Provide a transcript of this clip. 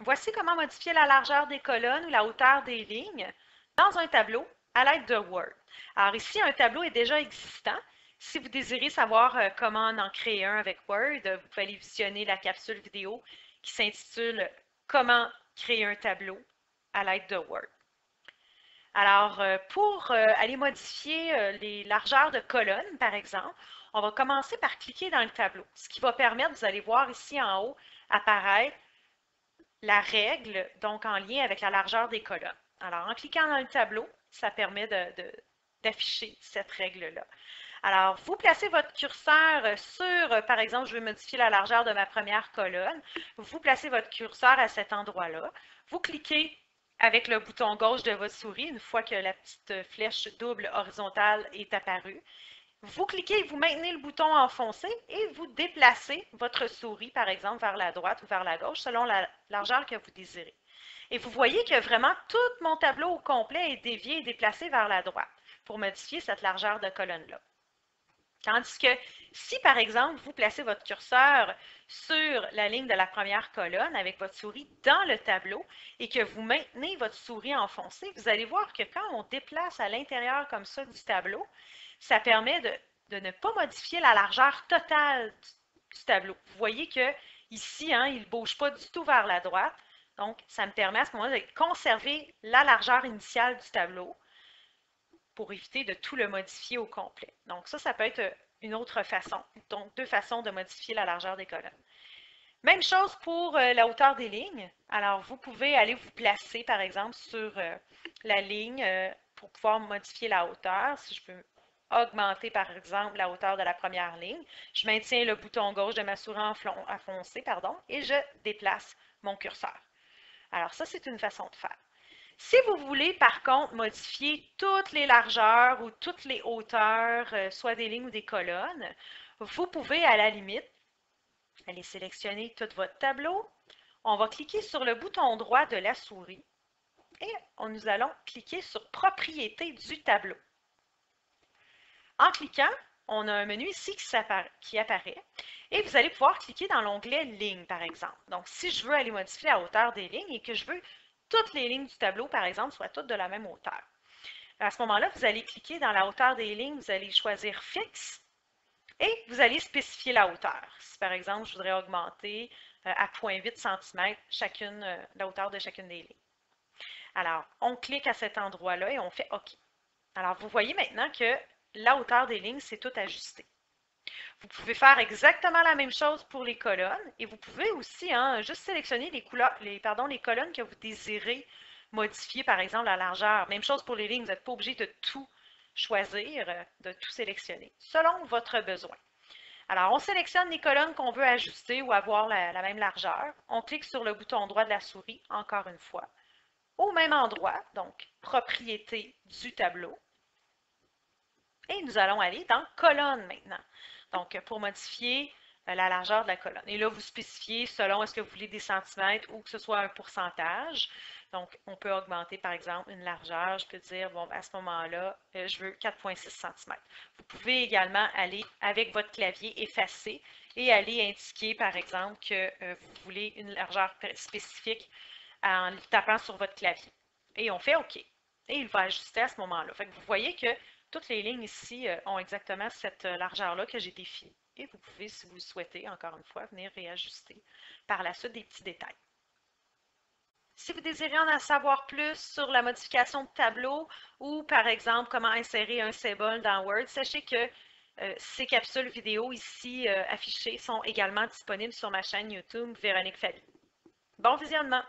voici comment modifier la largeur des colonnes ou la hauteur des lignes dans un tableau à l'aide de Word. Alors ici, un tableau est déjà existant. Si vous désirez savoir comment en créer un avec Word, vous pouvez aller visionner la capsule vidéo qui s'intitule Comment créer un tableau à l'aide de Word. Alors, pour aller modifier les largeurs de colonnes, par exemple, on va commencer par cliquer dans le tableau, ce qui va permettre, vous allez voir ici en haut, apparaître la règle, donc en lien avec la largeur des colonnes. Alors, en cliquant dans le tableau, ça permet d'afficher cette règle-là. Alors, vous placez votre curseur sur, par exemple, je vais modifier la largeur de ma première colonne. Vous placez votre curseur à cet endroit-là. Vous cliquez avec le bouton gauche de votre souris, une fois que la petite flèche double horizontale est apparue. Vous cliquez, vous maintenez le bouton enfoncé et vous déplacez votre souris, par exemple, vers la droite ou vers la gauche, selon la largeur que vous désirez. Et vous voyez que vraiment tout mon tableau au complet est dévié et déplacé vers la droite pour modifier cette largeur de colonne-là. Tandis que si, par exemple, vous placez votre curseur sur la ligne de la première colonne avec votre souris dans le tableau et que vous maintenez votre souris enfoncée, vous allez voir que quand on déplace à l'intérieur comme ça du tableau, ça permet de ne pas modifier la largeur totale du tableau. Vous voyez que ici, hein, il ne bouge pas du tout vers la droite. Donc, ça me permet à ce moment-là de conserver la largeur initiale du tableau pour éviter de tout le modifier au complet. Donc ça peut être une autre façon. Donc, deux façons de modifier la largeur des colonnes. Même chose pour la hauteur des lignes. Alors, vous pouvez aller vous placer, par exemple, sur la ligne pour pouvoir modifier la hauteur. Si je veux augmenter, par exemple, la hauteur de la première ligne, je maintiens le bouton gauche de ma souris enfoncée, et je déplace mon curseur. Alors, ça, c'est une façon de faire. Si vous voulez, par contre, modifier toutes les largeurs ou toutes les hauteurs, soit des lignes ou des colonnes, vous pouvez, à la limite, aller sélectionner tout votre tableau. On va cliquer sur le bouton droit de la souris et nous allons cliquer sur Propriétés du tableau. En cliquant, on a un menu ici qui apparaît et vous allez pouvoir cliquer dans l'onglet Lignes, par exemple. Donc, si je veux aller modifier la hauteur des lignes et que je veux toutes les lignes du tableau, par exemple, soient toutes de la même hauteur. À ce moment-là, vous allez cliquer dans la hauteur des lignes, vous allez choisir Fixe et vous allez spécifier la hauteur. Si par exemple, je voudrais augmenter à 0,8 cm la hauteur de chacune des lignes. Alors, on clique à cet endroit-là et on fait OK. Alors, vous voyez maintenant que la hauteur des lignes, c'est tout ajusté. Vous pouvez faire exactement la même chose pour les colonnes et vous pouvez aussi juste sélectionner les colonnes que vous désirez modifier, par exemple la largeur. Même chose pour les lignes, vous n'êtes pas obligé de tout choisir, de tout sélectionner, selon votre besoin. Alors, on sélectionne les colonnes qu'on veut ajuster ou avoir la même largeur. On clique sur le bouton droit de la souris, encore une fois, au même endroit, donc Propriétés du tableau. Et nous allons aller dans Colonnes maintenant. Donc, pour modifier la largeur de la colonne. Et là, vous spécifiez selon est-ce que vous voulez des centimètres ou que ce soit un pourcentage. Donc, on peut augmenter, par exemple, une largeur. Je peux dire, bon, à ce moment-là, je veux 4,6 cm. Vous pouvez également aller avec votre clavier effacer et aller indiquer, par exemple, que vous voulez une largeur spécifique en tapant sur votre clavier. Et on fait OK. Et il va ajuster à ce moment-là. Fait que vous voyez que toutes les lignes ici ont exactement cette largeur-là que j'ai définie. Et vous pouvez, si vous le souhaitez, encore une fois, venir réajuster par la suite des petits détails. Si vous désirez en savoir plus sur la modification de tableau ou, par exemple, comment insérer un symbole dans Word, sachez que ces capsules vidéo ici affichées sont également disponibles sur ma chaîne YouTube Véronique Fabi. Bon visionnement!